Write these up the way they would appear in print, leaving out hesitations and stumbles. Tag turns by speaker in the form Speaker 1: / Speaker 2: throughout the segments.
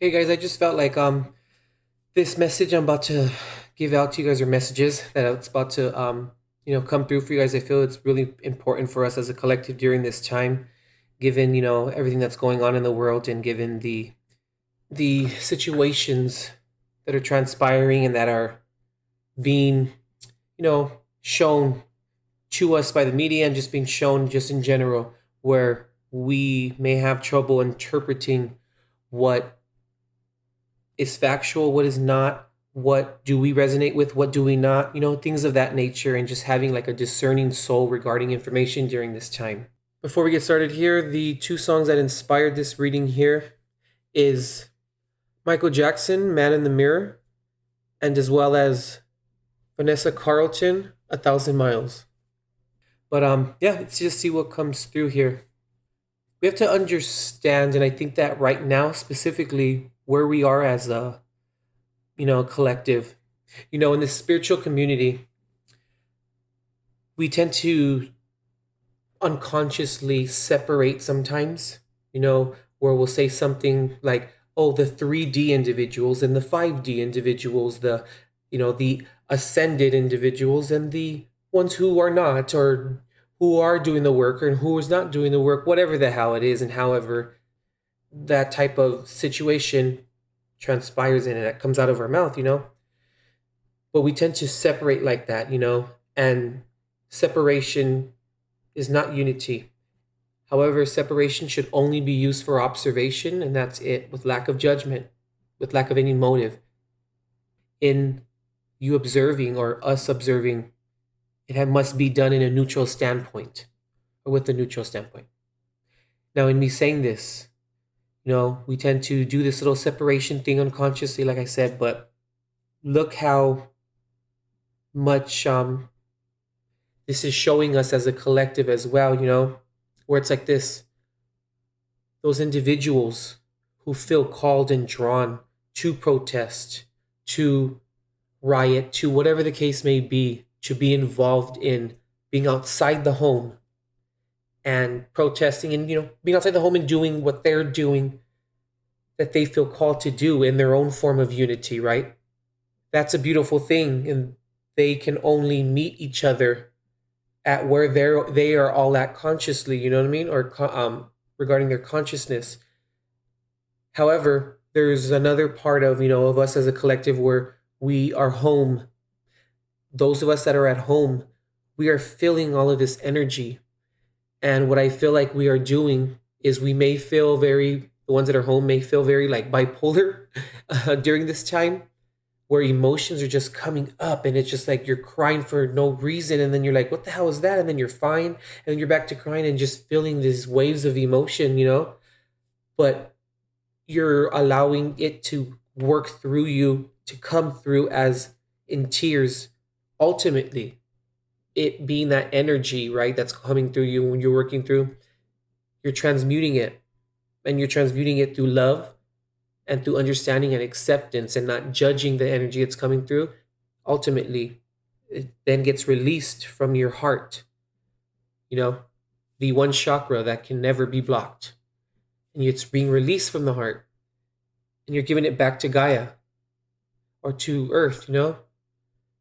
Speaker 1: Hey guys, I just felt like this message I'm about to give out to you guys, or messages that it's about to come through for you guys. I feel it's really important for us as a collective during this time, given everything that's going on in the world, and given the situations that are transpiring and that are being shown to us by the media, and just being shown just in general, where we may have trouble interpreting what is factual, what is not, what do we resonate with, what do we not, things of that nature, and just having like a discerning soul regarding information during this time. Before we get started here, the two songs that inspired this reading here is Michael Jackson, Man in the Mirror, and as well as Vanessa Carlton, A Thousand Miles. But yeah, let's just see what comes through here. We have to understand, and I think that right now, specifically where we are as a collective, in the spiritual community, we tend to unconsciously separate sometimes, where we'll say something like, oh, the 3D individuals and the 5D individuals, the ascended individuals and the ones who are not, or who are doing the work or who is not doing the work, whatever the hell it is, and however that type of situation transpires in it, that comes out of our mouth, but we tend to separate like that, and separation is not unity. However, separation should only be used for observation, and that's it, with lack of judgment, with lack of any motive. In you observing or us observing, must be done in a neutral standpoint, or with a neutral standpoint. Now, in me saying this, we tend to do this little separation thing unconsciously, like I said, but look how much this is showing us as a collective as well, where it's like this: those individuals who feel called and drawn to protest, to riot, to whatever the case may be, to be involved in being outside the home and protesting, and being outside the home and doing what they're doing, that they feel called to do in their own form of unity, right? That's a beautiful thing, and they can only meet each other at where they are all at consciously, you know what I mean, or regarding their consciousness. However, there's another part of of us as a collective where we are home. Those of us that are at home, we are feeling all of this energy, and what I feel like we are doing is we may feel very, the ones that are home may feel very like bipolar during this time, where emotions are just coming up, and it's just like you're crying for no reason, and then you're like, what the hell is that? And then you're fine, and then you're back to crying and just feeling these waves of emotion, but you're allowing it to work through you, to come through as in tears, ultimately it being that energy, right, that's coming through you when you're working through, you're transmuting it, and you're transmuting it through love and through understanding and acceptance, and not judging the energy that's coming through. Ultimately, it then gets released from your heart, the one chakra that can never be blocked. And it's being released from the heart, and you're giving it back to Gaia, or to Earth,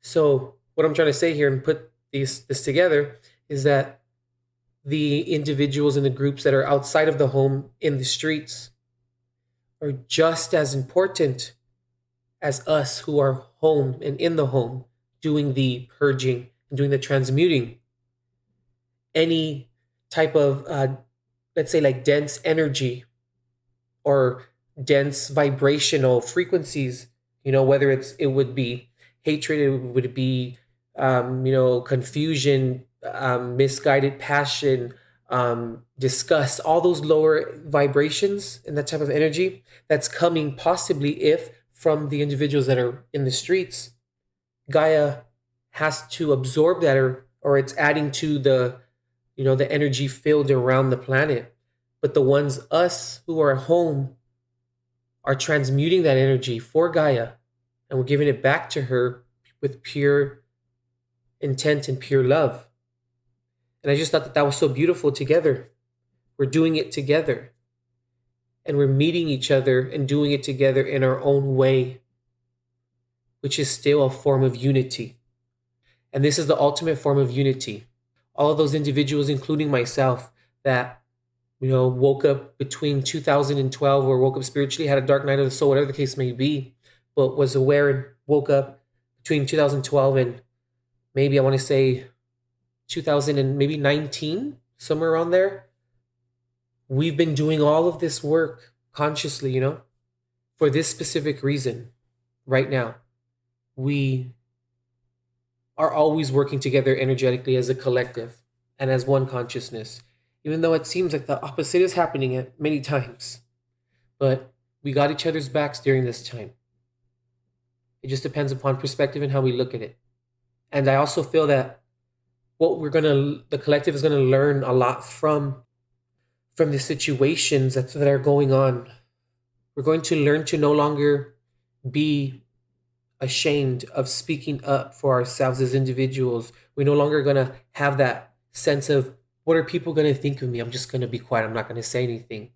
Speaker 1: So what I'm trying to say here, and put this together, is that the individuals and the groups that are outside of the home in the streets are just as important as us who are home and in the home, doing the purging and doing the transmuting. Any type of, let's say, like dense energy or dense vibrational frequencies, whether it would be hatred, it would be, confusion, misguided passion, disgust, all those lower vibrations and that type of energy that's coming possibly if from the individuals that are in the streets. Gaia has to absorb that, or it's adding to the energy field around the planet. But the ones, us who are at home, are transmuting that energy for Gaia, and we're giving it back to her with pure intent and pure love. And I just thought that was so beautiful together. We're doing it together. and we're meeting each other and doing it together in our own way, which is still a form of unity. And this is the ultimate form of unity. All of those individuals, including myself, that woke up between 2012 or woke up spiritually, had a dark night of the soul, whatever the case may be, but was aware and woke up between 2012 and maybe I want to say 2000 and maybe 19, somewhere around there. We've been doing all of this work consciously, for this specific reason right now. We are always working together energetically as a collective and as one consciousness, even though it seems like the opposite is happening at many times. But we got each other's backs during this time. It just depends upon perspective and how we look at it. And I also feel that the collective is gonna learn a lot from the situations that are going on. We're going to learn to no longer be ashamed of speaking up for ourselves as individuals. We're no longer going to have that sense of, what are people going to think of me? I'm just going to be quiet. I'm not going to say anything.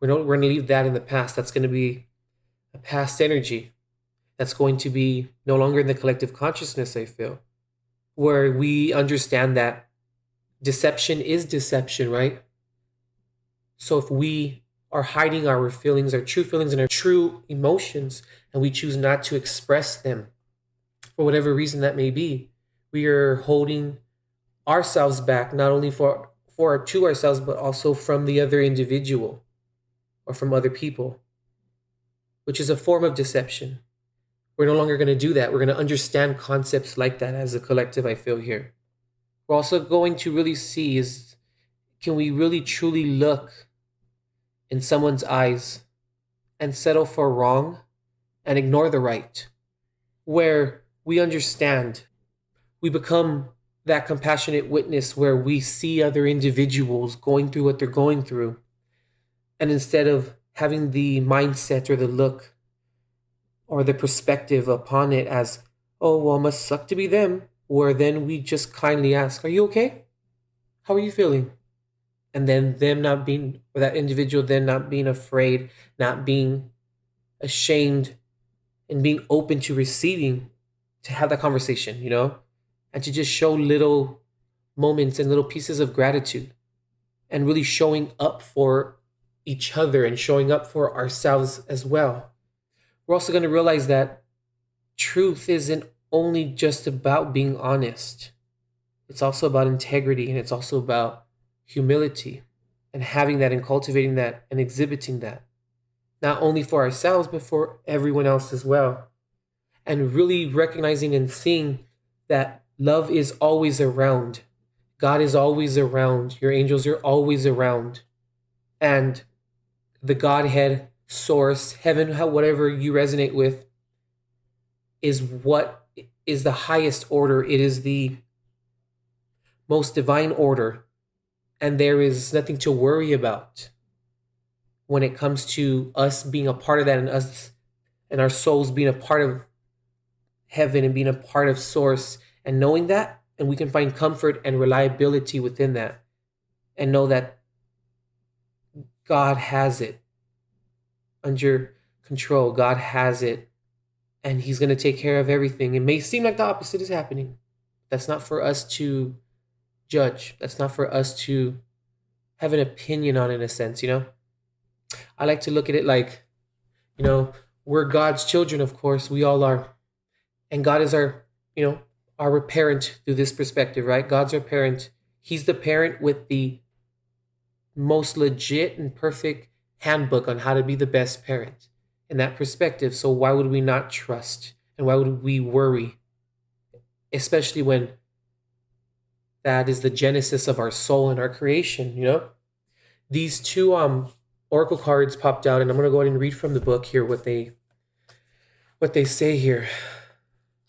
Speaker 1: We're going to leave that in the past. That's going to be a past energy. That's going to be no longer in the collective consciousness, I feel, where we understand that deception is deception, right? So if we are hiding our feelings, our true feelings and our true emotions, and we choose not to express them for whatever reason that may be, we are holding ourselves back, not only to ourselves, but also from the other individual or from other people, which is a form of deception. We're no longer going to do that. We're going to understand concepts like that as a collective, I feel here. We're also going to really see can we really truly look in someone's eyes and settle for wrong and ignore the right, where we understand, we become that compassionate witness where we see other individuals going through what they're going through. And instead of having the mindset or the look or the perspective upon it as, oh, well, it must suck to be them, where then we just kindly ask, are you okay? How are you feeling? And then that individual then not being afraid, not being ashamed, and being open to receiving, to have that conversation, and to just show little moments and little pieces of gratitude and really showing up for each other and showing up for ourselves as well. We're also going to realize that truth isn't only just about being honest. It's also about integrity, and it's also about humility and having that and cultivating that and exhibiting that, not only for ourselves, but for everyone else as well. And really recognizing and seeing that love is always around. God is always around. Your angels are always around. And the Godhead, source, heaven, whatever you resonate with, is what is the highest order. It is the most divine order. And there is nothing to worry about when it comes to us being a part of that, and us and our souls being a part of heaven and being a part of source, and knowing that, and we can find comfort and reliability within that and know that God has it under control. God has it, and he's going to take care of everything. It may seem like the opposite is happening. That's not for us to judge. That's not for us to have an opinion on, in a sense, I like to look at it like, we're God's children, of course, we all are. And God is our parent through this perspective, right? God's our parent. He's the parent with the most legit and perfect handbook on how to be the best parent in that perspective. So why would we not trust? And why would we worry? Especially when that is the genesis of our soul and our creation, These two oracle cards popped out, and I'm going to go ahead and read from the book here what they say here.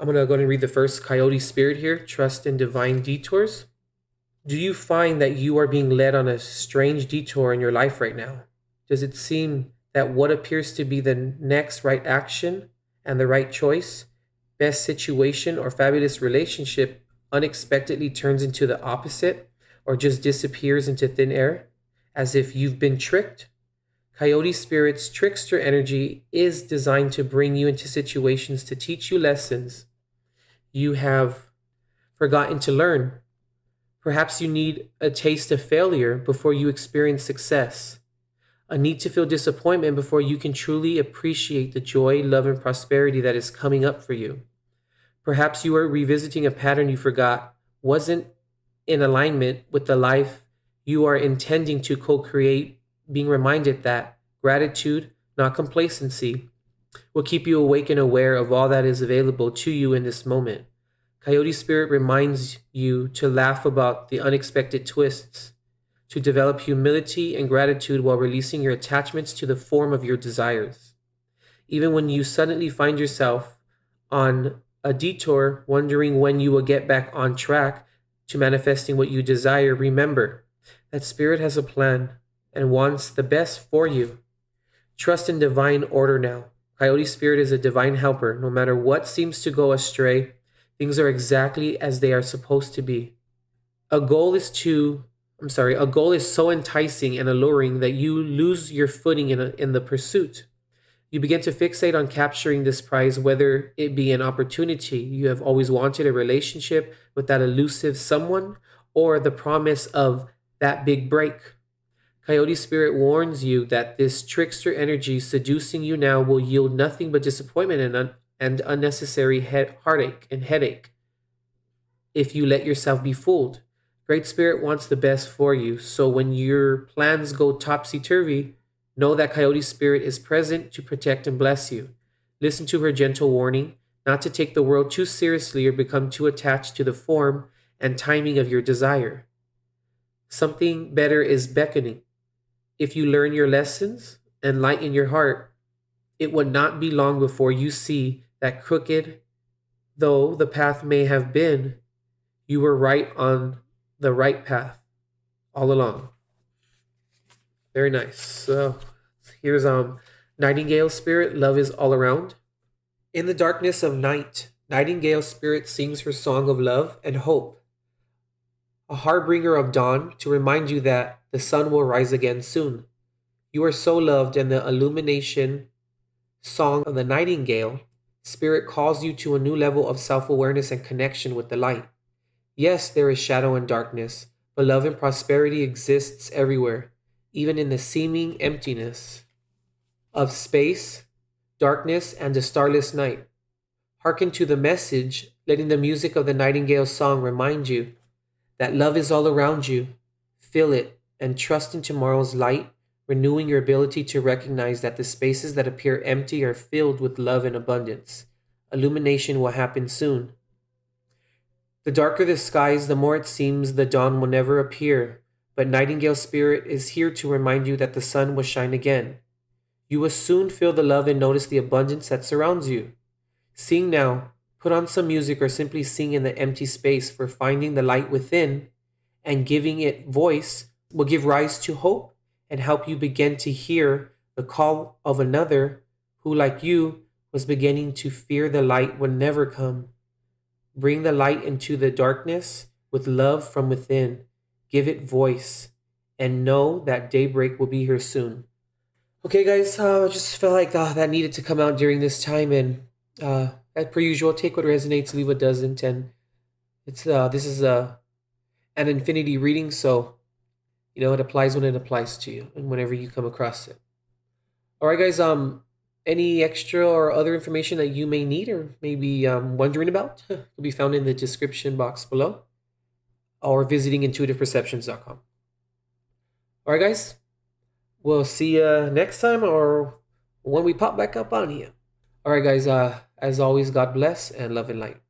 Speaker 1: I'm going to go ahead and read the first Coyote Spirit here, trust in divine detours. Do you find that you are being led on a strange detour in your life right now? Does it seem that what appears to be the next right action and the right choice, best situation, or fabulous relationship unexpectedly turns into the opposite or just disappears into thin air, as if you've been tricked? Coyote Spirit's trickster energy is designed to bring you into situations to teach you lessons you have forgotten to learn. Perhaps you need a taste of failure before you experience success, a need to feel disappointment before you can truly appreciate the joy, love, and prosperity that is coming up for you. Perhaps you are revisiting a pattern you forgot wasn't in alignment with the life you are intending to co create, being reminded that gratitude, not complacency, will keep you awake and aware of all that is available to you in this moment. Coyote Spirit reminds you to laugh about the unexpected twists, to develop humility and gratitude while releasing your attachments to the form of your desires. Even when you suddenly find yourself on a detour, wondering when you will get back on track to manifesting what you desire, remember that Spirit has a plan and wants the best for you. Trust in divine order now. Coyote Spirit is a divine helper. No matter what seems to go astray, things are exactly as they are supposed to be. A goal is to, a goal is so enticing and alluring that you lose your footing in the pursuit. You begin to fixate on capturing this prize, whether it be an opportunity you have always wanted, a relationship with that elusive someone, or the promise of that big break. Coyote Spirit warns you that this trickster energy seducing you now will yield nothing but disappointment and unnecessary heartache and headache if you let yourself be fooled. Great Spirit wants the best for you, so when your plans go topsy turvy, know that Coyote Spirit is present to protect and bless you. Listen to her gentle warning not to take the world too seriously or become too attached to the form and timing of your desire. Something better is beckoning. If you learn your lessons and lighten your heart, it would not be long before you see that crooked, though the path may have been, you were right on the right path all along. Very nice. So here's Nightingale Spirit, love is all around. In the darkness of night, Nightingale Spirit sings her song of love and hope, a harbinger of dawn to remind you that the sun will rise again soon. You are so loved, and the illumination song of the nightingale spirit calls you to a new level of self awareness and connection with the light. Yes, there is shadow and darkness, but love and prosperity exists everywhere, even in the seeming emptiness of space, darkness, and a starless night. Hearken to the message, letting the music of the nightingale's song remind you that love is all around you. Feel it and trust in tomorrow's light, renewing your ability to recognize that the spaces that appear empty are filled with love and abundance. Illumination will happen soon. The darker the skies, the more it seems the dawn will never appear, but Nightingale Spirit is here to remind you that the sun will shine again. You will soon feel the love and notice the abundance that surrounds you. Sing now, put on some music, or simply sing in the empty space, for finding the light within and giving it voice will give rise to hope and help you begin to hear the call of another who, like you, was beginning to fear the light would never come. Bring the light into the darkness with love from within. Give it voice and know that daybreak will be here soon. Okay, guys, I just felt like that needed to come out during this time, and as per usual, take what resonates, leave what doesn't, and it's this is an infinity reading, so it applies when it applies to you and whenever you come across it. All right, guys. Any extra or other information that you may need or maybe wondering about will be found in the description box below or visiting intuitiveperceptions.com. All right, guys. We'll see you next time or when we pop back up on here. All right, guys. As always, God bless and love and light.